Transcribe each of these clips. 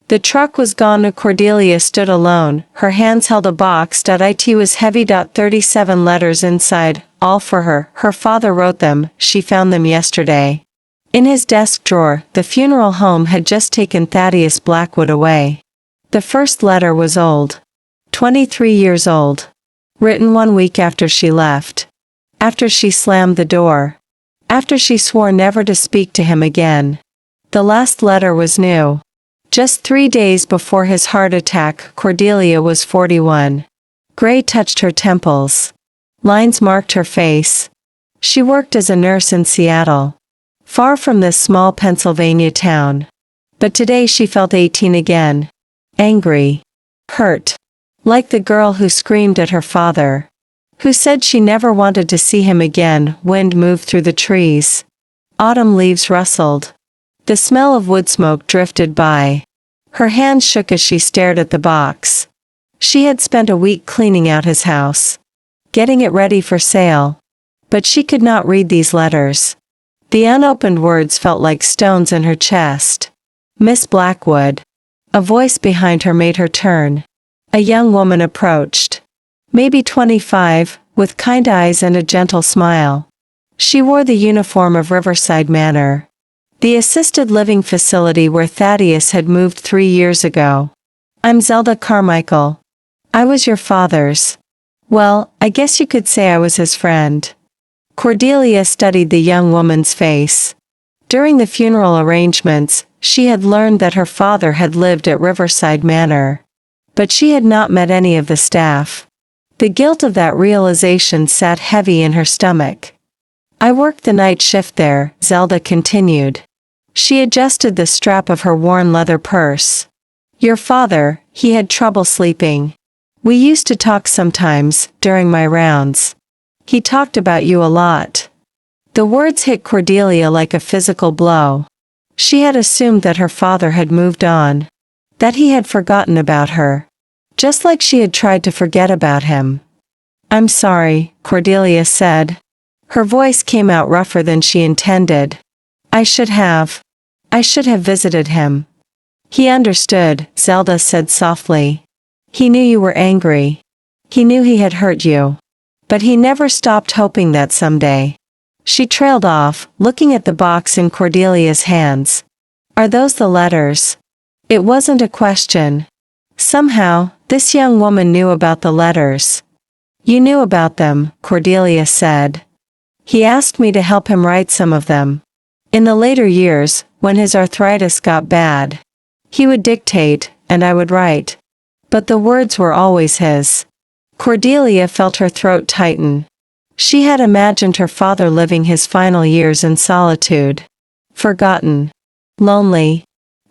The truck was gone. Cordelia stood alone, her hands held a box. It was heavy. 37 letters inside, all for her. Her father wrote them, she found them yesterday. In his desk drawer, the funeral home had just taken Thaddeus Blackwood away. The first letter was old. 23 years old. Written 1 week after she left. After she slammed the door. After she swore never to speak to him again. The last letter was new. Just 3 days before his heart attack. Cordelia was 41. Gray touched her temples. Lines marked her face. She worked as a nurse in Seattle. Far from this small Pennsylvania town. But today she felt 18 again. Angry. Hurt. Like the girl who screamed at her father. Who said she never wanted to see him again. Wind moved through the trees. Autumn leaves rustled. The smell of wood smoke drifted by. Her hands shook as she stared at the box. She had spent a week cleaning out his house. Getting it ready for sale. But she could not read these letters. The unopened words felt like stones in her chest. Miss Blackwood. A voice behind her made her turn. A young woman approached. Maybe 25, with kind eyes and a gentle smile. She wore the uniform of Riverside Manor. The assisted living facility where Thaddeus had moved 3 years ago. I'm Zelda Carmichael. I was your father's. Well, I guess you could say I was his friend. Cordelia studied the young woman's face. During the funeral arrangements, she had learned that her father had lived at Riverside Manor. But she had not met any of the staff. The guilt of that realization sat heavy in her stomach. I worked the night shift there, Zelda continued. She adjusted the strap of her worn leather purse. Your father, he had trouble sleeping. We used to talk sometimes, during my rounds. He talked about you a lot. The words hit Cordelia like a physical blow. She had assumed that her father had moved on. That he had forgotten about her. Just like she had tried to forget about him. I'm sorry, Cordelia said. Her voice came out rougher than she intended. I should have visited him. He understood, Zelda said softly. He knew you were angry. He knew he had hurt you. But he never stopped hoping that someday. She trailed off, looking at the box in Cordelia's hands. Are those the letters? It wasn't a question. Somehow, this young woman knew about the letters. You knew about them, Cordelia said. He asked me to help him write some of them. In the later years, when his arthritis got bad, he would dictate, and I would write. But the words were always his. Cordelia felt her throat tighten. She had imagined her father living his final years in solitude. Forgotten. Lonely.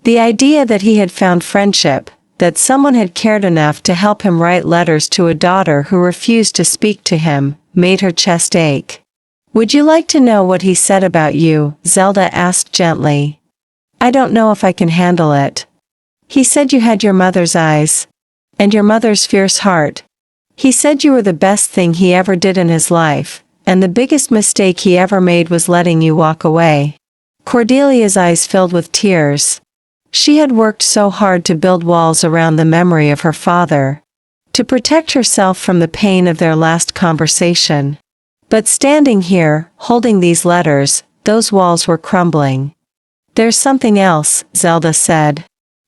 The idea that he had found friendship, that someone had cared enough to help him write letters to a daughter who refused to speak to him, made her chest ache. Would you like to know what he said about you? Zelda asked gently. I don't know if I can handle it. He said you had your mother's eyes. And your mother's fierce heart. He said you were the best thing he ever did in his life, and the biggest mistake he ever made was letting you walk away. Cordelia's eyes filled with tears. She had worked so hard to build walls around the memory of her father. To protect herself from the pain of their last conversation. But standing here, holding these letters, those walls were crumbling. There's something else, Zelda said.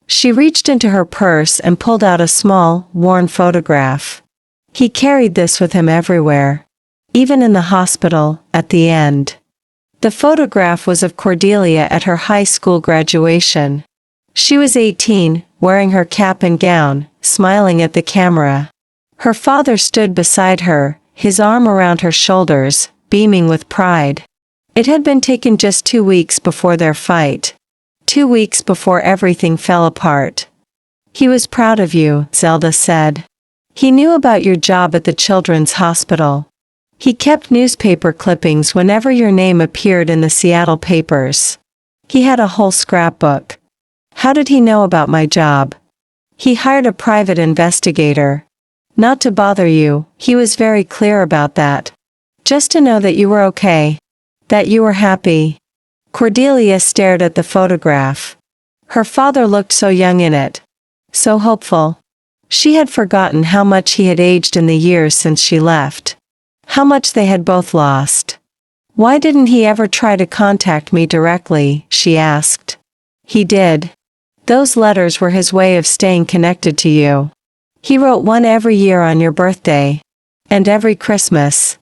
She reached into her purse and pulled out a small, worn photograph. He carried this with him everywhere. Even in the hospital, at the end. The photograph was of Cordelia at her high school graduation. She was 18, wearing her cap and gown, smiling at the camera. Her father stood beside her, his arm around her shoulders, beaming with pride. It had been taken just 2 weeks before their fight. 2 weeks before everything fell apart. He was proud of you, Zelda said. He knew about your job at the children's hospital. He kept newspaper clippings whenever your name appeared in the Seattle papers. He had a whole scrapbook. How did he know about my job? He hired a private investigator. Not to bother you, he was very clear about that. Just to know that you were okay. That you were happy. Cordelia stared at the photograph. Her father looked so young in it. So hopeful. She had forgotten how much he had aged in the years since she left. How much they had both lost. Why didn't he ever try to contact me directly, she asked. He did. Those letters were his way of staying connected to you. He wrote one every year on your birthday. And every Christmas.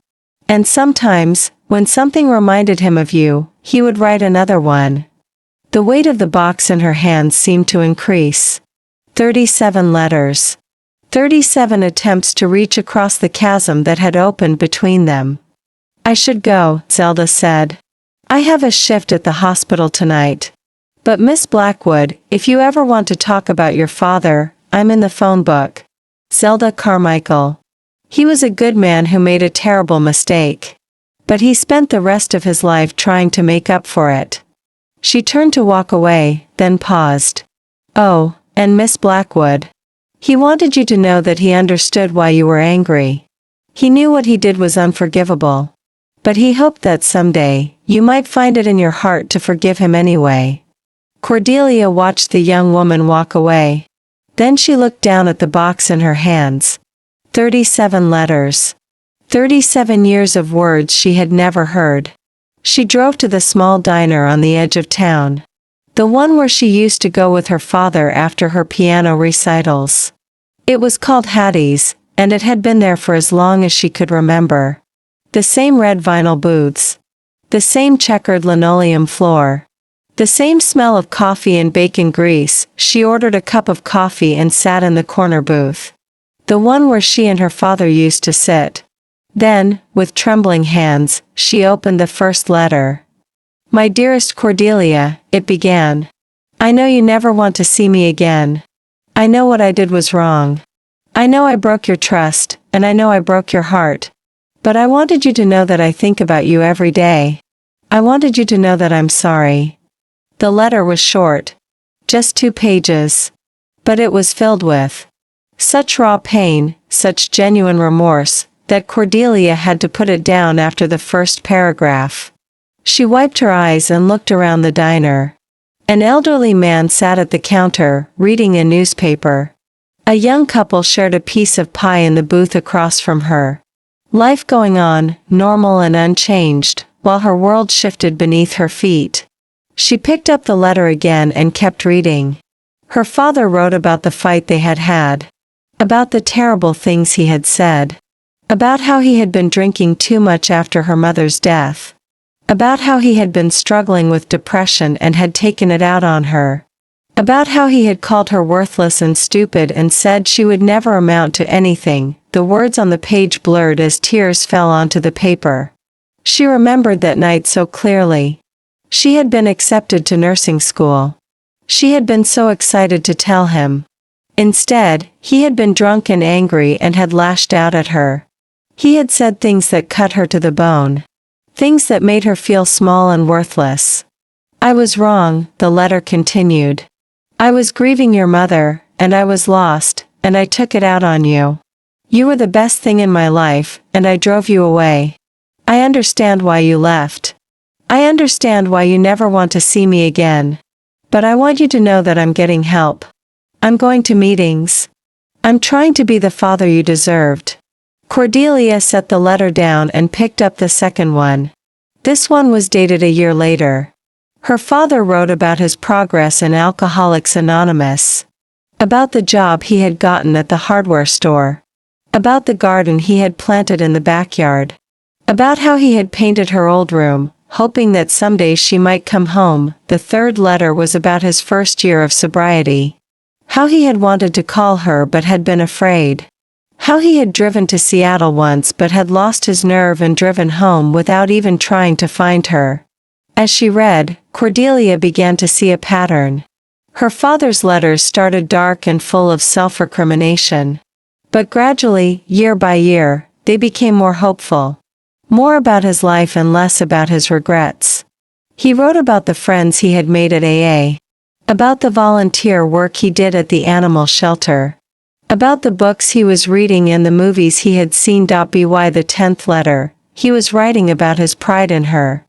And sometimes, when something reminded him of you, he would write another one. The weight of the box in her hands seemed to increase. 37 letters. 37 attempts to reach across the chasm that had opened between them. I should go, Zelda said. I have a shift at the hospital tonight. But Miss Blackwood, if you ever want to talk about your father, I'm in the phone book. Zelda Carmichael. He was a good man who made a terrible mistake. But he spent the rest of his life trying to make up for it. She turned to walk away, then paused. Oh, and Miss Blackwood. He wanted you to know that he understood why you were angry. He knew what he did was unforgivable. But he hoped that someday, you might find it in your heart to forgive him anyway. Cordelia watched the young woman walk away. Then she looked down at the box in her hands. 37 letters. 37 years of words she had never heard. She drove to the small diner on the edge of town. The one where she used to go with her father after her piano recitals. It was called Hattie's, and it had been there for as long as she could remember. The same red vinyl booths. The same checkered linoleum floor. The same smell of coffee and bacon grease. She ordered a cup of coffee and sat in the corner booth. The one where she and her father used to sit. Then, with trembling hands, she opened the first letter. My dearest Cordelia, it began. I know you never want to see me again. I know what I did was wrong. I know I broke your trust, and I know I broke your heart. But I wanted you to know that I think about you every day. I wanted you to know that I'm sorry. The letter was short. Just 2 pages. But it was filled with such raw pain, such genuine remorse, that Cordelia had to put it down after the first paragraph. She wiped her eyes and looked around the diner. An elderly man sat at the counter, reading a newspaper. A young couple shared a piece of pie in the booth across from her. Life going on, normal and unchanged, while her world shifted beneath her feet. She picked up the letter again and kept reading. Her father wrote about the fight they had had. About the terrible things he had said. About how he had been drinking too much after her mother's death. About how he had been struggling with depression and had taken it out on her. About how he had called her worthless and stupid and said she would never amount to anything. The words on the page blurred as tears fell onto the paper. She remembered that night so clearly. She had been accepted to nursing school. She had been so excited to tell him. Instead, he had been drunk and angry and had lashed out at her. He had said things that cut her to the bone. Things that made her feel small and worthless. I was wrong, the letter continued. I was grieving your mother, and I was lost, and I took it out on you. You were the best thing in my life, and I drove you away. I understand why you left. I understand why you never want to see me again. But I want you to know that I'm getting help. I'm going to meetings. I'm trying to be the father you deserved. Cordelia set the letter down and picked up the second one. This one was dated a year later. Her father wrote about his progress in Alcoholics Anonymous. About the job he had gotten at the hardware store. About the garden he had planted in the backyard. About how he had painted her old room, hoping that someday she might come home. The third letter was about his first year of sobriety. How he had wanted to call her but had been afraid. How he had driven to Seattle once but had lost his nerve and driven home without even trying to find her. As she read, Cordelia began to see a pattern. Her father's letters started dark and full of self-recrimination. But gradually, year by year, they became more hopeful. More about his life and less about his regrets. He wrote about the friends he had made at AA. About the volunteer work he did at the animal shelter. About the books he was reading and the movies he had seen. By the 10th letter, he was writing about his pride in her.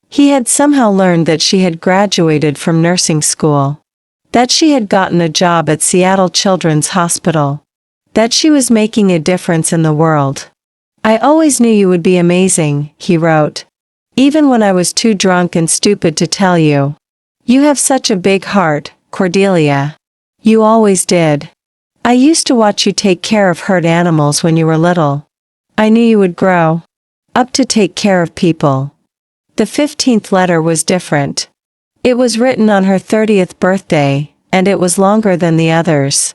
He had somehow learned that she had graduated from nursing school. That she had gotten a job at Seattle Children's Hospital. That she was making a difference in the world. I always knew you would be amazing, he wrote. Even when I was too drunk and stupid to tell you. You have such a big heart, Cordelia. You always did. I used to watch you take care of hurt animals when you were little. I knew you would grow up to take care of people. The 15th letter was different. It was written on her 30th birthday, and it was longer than the others.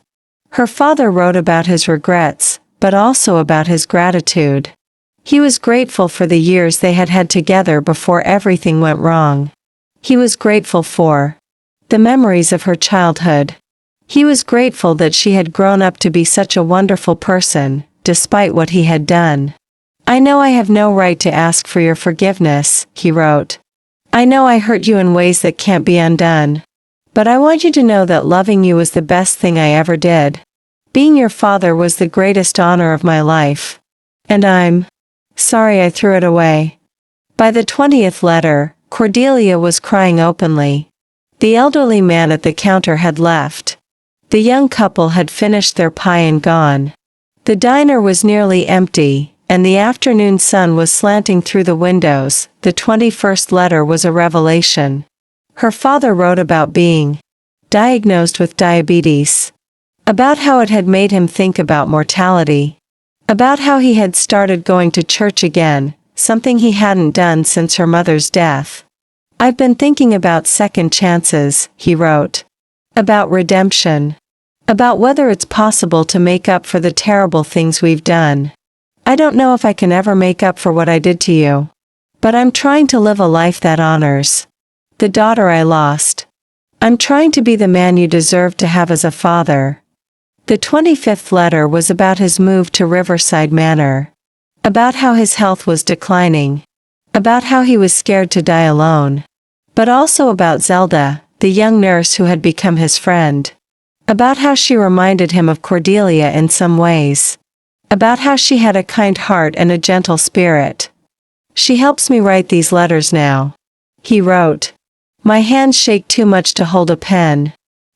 Her father wrote about his regrets, but also about his gratitude. He was grateful for the years they had had together before everything went wrong. He was grateful for the memories of her childhood. He was grateful that she had grown up to be such a wonderful person, despite what he had done. I know I have no right to ask for your forgiveness, he wrote. I know I hurt you in ways that can't be undone. But I want you to know that loving you was the best thing I ever did. Being your father was the greatest honor of my life. And I'm sorry I threw it away. By the 20th letter, Cordelia was crying openly. The elderly man at the counter had left. The young couple had finished their pie and gone. The diner was nearly empty, and the afternoon sun was slanting through the windows. The 21st letter was a revelation. Her father wrote about being diagnosed with diabetes. About how it had made him think about mortality. About how he had started going to church again, something he hadn't done since her mother's death. I've been thinking about second chances, he wrote. About redemption. About whether it's possible to make up for the terrible things we've done. I don't know if I can ever make up for what I did to you. But I'm trying to live a life that honors the daughter I lost. I'm trying to be the man you deserve to have as a father. The 25th letter was about his move to Riverside Manor. About how his health was declining. About how he was scared to die alone. But also about Zelda, the young nurse who had become his friend. About how she reminded him of Cordelia in some ways. About how she had a kind heart and a gentle spirit. She helps me write these letters now. He wrote. My hands shake too much to hold a pen.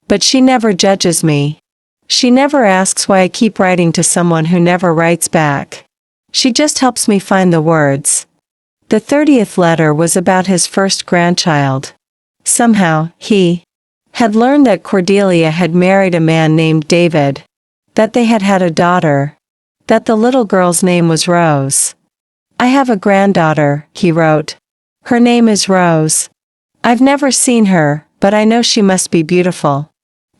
But she never judges me. She never asks why I keep writing to someone who never writes back. She just helps me find the words. The 30th letter was about his first grandchild. Somehow, he had learned that Cordelia had married a man named David. That they had had a daughter. That the little girl's name was Rose. I have a granddaughter, he wrote. Her name is Rose. I've never seen her, but I know she must be beautiful.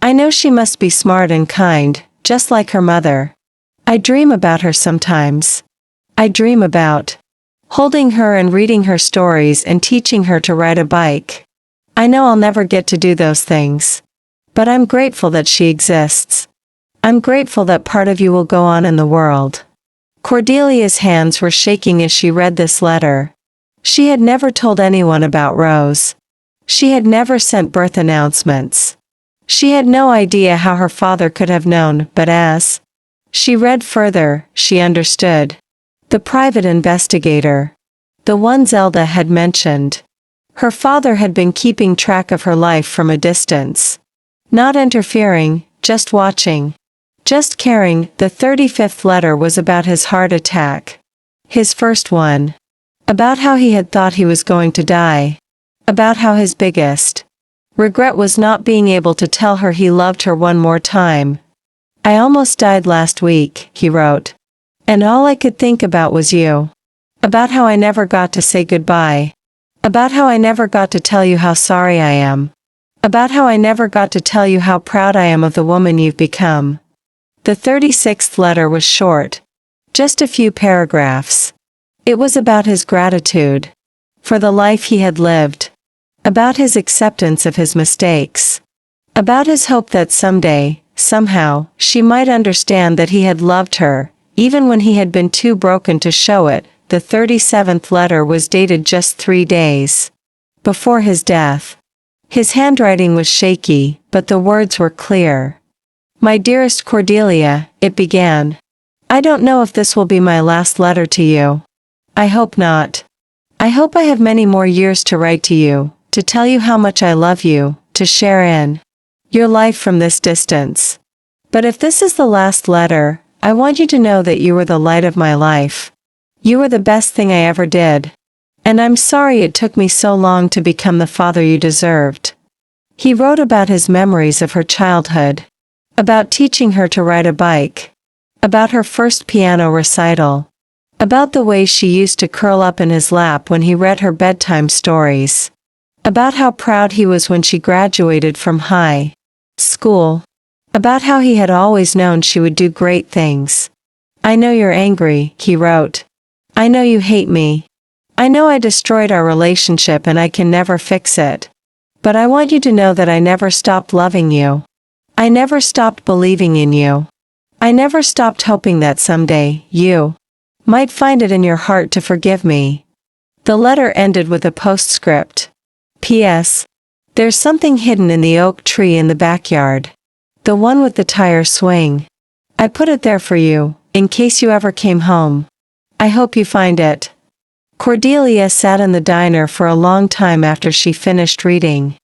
I know she must be smart and kind, just like her mother. I dream about her sometimes. I dream about holding her and reading her stories and teaching her to ride a bike. I know I'll never get to do those things. But I'm grateful that she exists. I'm grateful that part of you will go on in the world. Cordelia's hands were shaking as she read this letter. She had never told anyone about Rose. She had never sent birth announcements. She had no idea how her father could have known, but as she read further, she understood. The private investigator. The one Zelda had mentioned. Her father had been keeping track of her life from a distance. Not interfering, just watching. Just caring. The 35th letter was about his heart attack. His first one. About how he had thought he was going to die. About how his biggest regret was not being able to tell her he loved her one more time. I almost died last week, he wrote. And all I could think about was you. About how I never got to say goodbye. About how I never got to tell you how sorry I am. About how I never got to tell you how proud I am of the woman you've become. The 36th letter was short. Just a few paragraphs. It was about his gratitude for the life he had lived. About his acceptance of his mistakes. About his hope that someday, somehow, she might understand that he had loved her, even when he had been too broken to show it. The 37th letter was dated just 3 days before his death. His handwriting was shaky, but the words were clear. My dearest Cordelia, it began. I don't know if this will be my last letter to you. I hope not. I hope I have many more years to write to you, to tell you how much I love you, to share in your life from this distance. But if this is the last letter, I want you to know that you were the light of my life. You were the best thing I ever did. And I'm sorry it took me so long to become the father you deserved." He wrote about his memories of her childhood. About teaching her to ride a bike. About her first piano recital. About the way she used to curl up in his lap when he read her bedtime stories. About how proud he was when she graduated from high school. About how he had always known she would do great things. "I know you're angry," he wrote. "I know you hate me. I know I destroyed our relationship and I can never fix it. But I want you to know that I never stopped loving you. I never stopped believing in you. I never stopped hoping that someday, you might find it in your heart to forgive me." The letter ended with a postscript. "P.S. There's something hidden in the oak tree in the backyard. The one with the tire swing. I put it there for you, in case you ever came home. I hope you find it." Cordelia sat in the diner for a long time after she finished reading.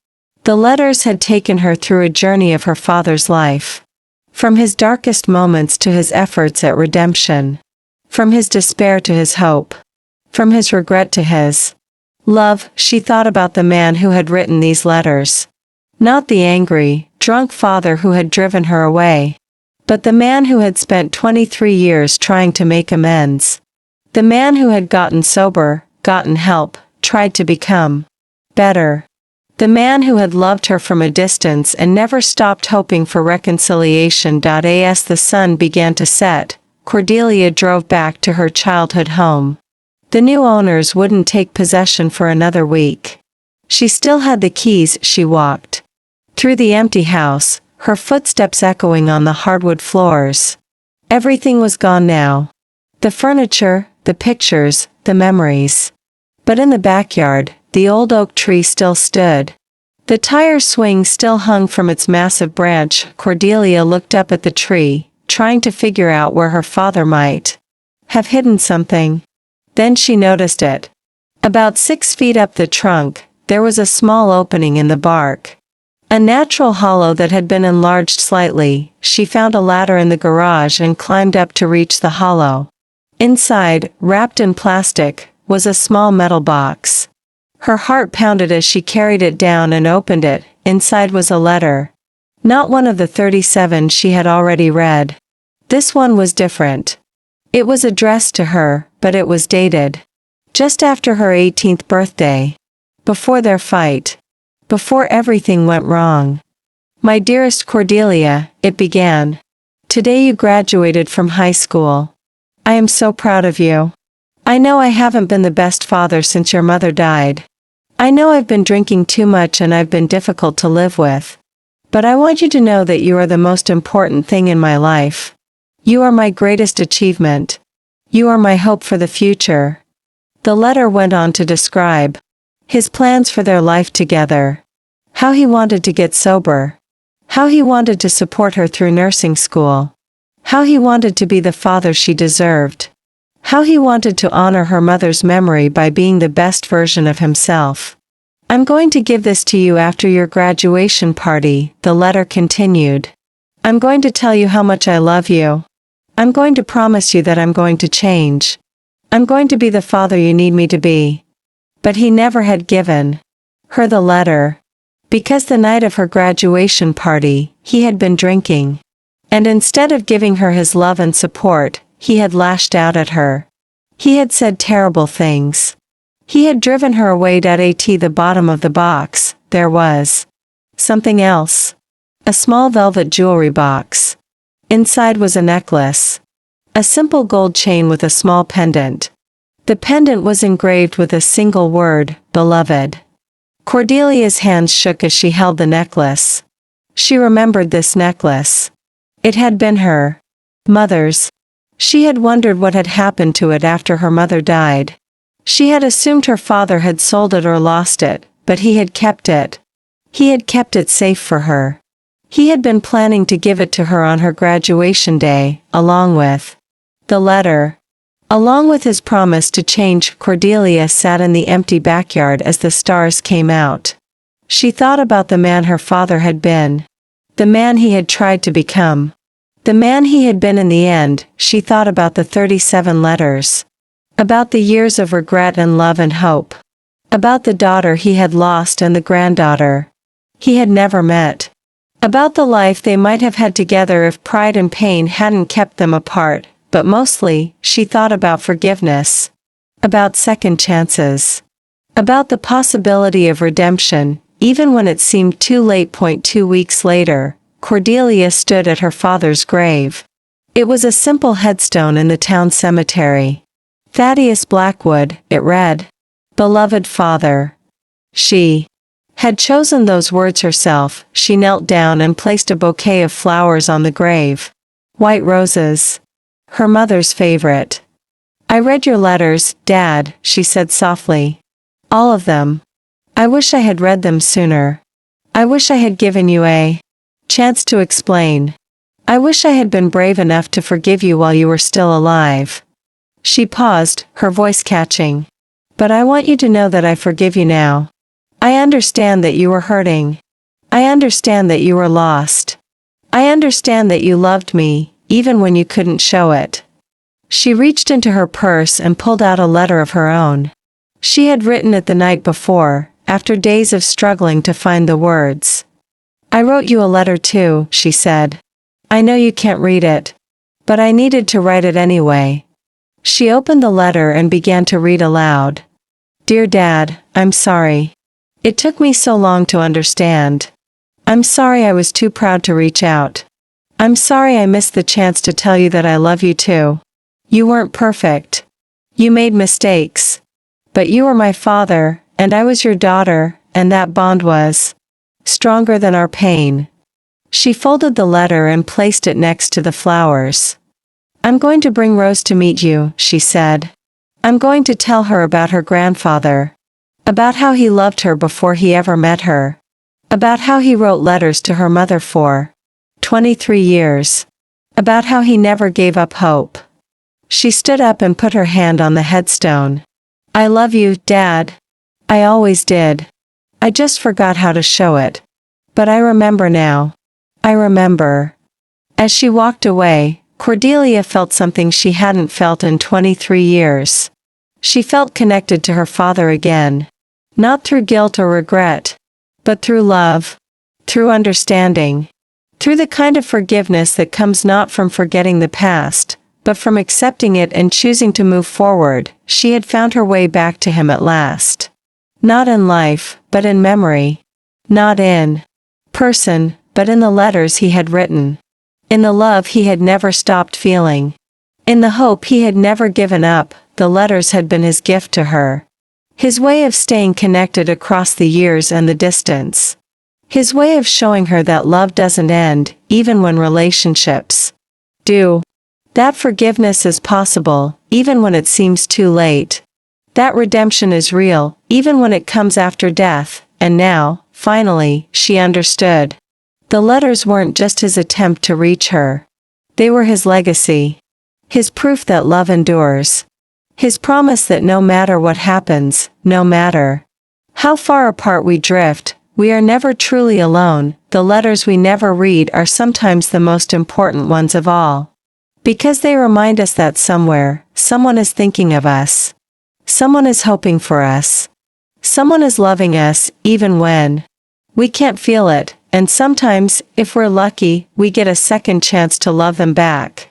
The letters had taken her through a journey of her father's life. From his darkest moments to his efforts at redemption. From his despair to his hope. From his regret to his love. She thought about the man who had written these letters. Not the angry, drunk father who had driven her away. But the man who had spent 23 years trying to make amends. The man who had gotten sober, gotten help, tried to become better. The man who had loved her from a distance and never stopped hoping for reconciliation. As the sun began to set, Cordelia drove back to her childhood home. The new owners wouldn't take possession for another week. She still had the keys. She walked through the empty house, her footsteps echoing on the hardwood floors. Everything was gone now. The furniture, the pictures, the memories. But in the backyard, the old oak tree still stood. The tire swing still hung from its massive branch. Cordelia looked up at the tree, trying to figure out where her father might have hidden something. Then she noticed it. About 6 feet up the trunk, there was a small opening in the bark. A natural hollow that had been enlarged slightly. She found a ladder in the garage and climbed up to reach the hollow. Inside, wrapped in plastic, was a small metal box. Her heart pounded as she carried it down and opened it. Inside was a letter. Not one of the 37 she had already read. This one was different. It was addressed to her, but it was dated just after her 18th birthday. Before their fight. Before everything went wrong. "My dearest Cordelia," it began. "Today you graduated from high school. I am so proud of you. I know I haven't been the best father since your mother died. I know I've been drinking too much and I've been difficult to live with. But I want you to know that you are the most important thing in my life. You are my greatest achievement. You are my hope for the future." The letter went on to describe his plans for their life together. How he wanted to get sober. How he wanted to support her through nursing school. How he wanted to be the father she deserved. How he wanted to honor her mother's memory by being the best version of himself. "I'm going to give this to you after your graduation party," the letter continued. "I'm going to tell you how much I love you. I'm going to promise you that I'm going to change. I'm going to be the father you need me to be." But he never had given her the letter. Because the night of her graduation party, he had been drinking. And instead of giving her his love and support, he had lashed out at her. He had said terrible things. He had driven her away. At the bottom of the box, there was something else. A small velvet jewelry box. Inside was a necklace. A simple gold chain with a small pendant. The pendant was engraved with a single word, "Beloved." Cordelia's hands shook as she held the necklace. She remembered this necklace. It had been her mother's. She had wondered what had happened to it after her mother died. She had assumed her father had sold it or lost it, but he had kept it. He had kept it safe for her. He had been planning to give it to her on her graduation day, along with the letter. Along with his promise to change. Cordelia sat in the empty backyard as the stars came out. She thought about the man her father had been. The man he had tried to become. The man he had been in the end. She thought about the 37 letters. About the years of regret and love and hope. About the daughter he had lost and the granddaughter he had never met. About the life they might have had together if pride and pain hadn't kept them apart, but mostly, she thought about forgiveness. About second chances. About the possibility of redemption, even when it seemed too late. 2 weeks later, Cordelia stood at her father's grave. It was a simple headstone in the town cemetery. Thaddeus Blackwood, it read. Beloved father. She had chosen those words herself. She knelt down and placed a bouquet of flowers on the grave. White roses. Her mother's favorite. I read your letters, Dad, she said softly. All of them. I wish I had read them sooner. I wish I had given you a chance to explain. I wish I had been brave enough to forgive you while you were still alive. She paused, her voice catching. But I want you to know that I forgive you now. I understand that you were hurting. I understand that you were lost. I understand that you loved me, even when you couldn't show it. She reached into her purse and pulled out a letter of her own. She had written it the night before, after days of struggling to find the words. I wrote you a letter too, she said. I know you can't read it. But I needed to write it anyway. She opened the letter and began to read aloud. Dear Dad, I'm sorry. It took me so long to understand. I'm sorry I was too proud to reach out. I'm sorry I missed the chance to tell you that I love you too. You weren't perfect. You made mistakes. But you were my father, and I was your daughter, and that bond was stronger than our pain. She folded the letter and placed it next to the flowers. I'm going to bring Rose to meet you, she said. I'm going to tell her about her grandfather. About how he loved her before he ever met her. About how he wrote letters to her mother for 23 years. About how he never gave up hope. She stood up and put her hand on the headstone. I love you, Dad. I always did. I just forgot how to show it. But I remember now. I remember. As she walked away, Cordelia felt something she hadn't felt in 23 years. She felt connected to her father again. Not through guilt or regret, but through love. Through understanding. Through the kind of forgiveness that comes not from forgetting the past, but from accepting it and choosing to move forward. She had found her way back to him at last. Not in life, but in memory. Not in person, but in the letters he had written. In the love he had never stopped feeling. In the hope he had never given up. The letters had been his gift to her. His way of staying connected across the years and the distance. His way of showing her that love doesn't end, even when relationships do. That forgiveness is possible, even when it seems too late. That redemption is real, even when it comes after death. And now, finally, she understood. The letters weren't just his attempt to reach her. They were his legacy. His proof that love endures. His promise that no matter what happens, no matter how far apart we drift, we are never truly alone. The letters we never read are sometimes the most important ones of all. Because they remind us that somewhere, someone is thinking of us. Someone is hoping for us. Someone is loving us, even when we can't feel it, and sometimes, if we're lucky, we get a second chance to love them back.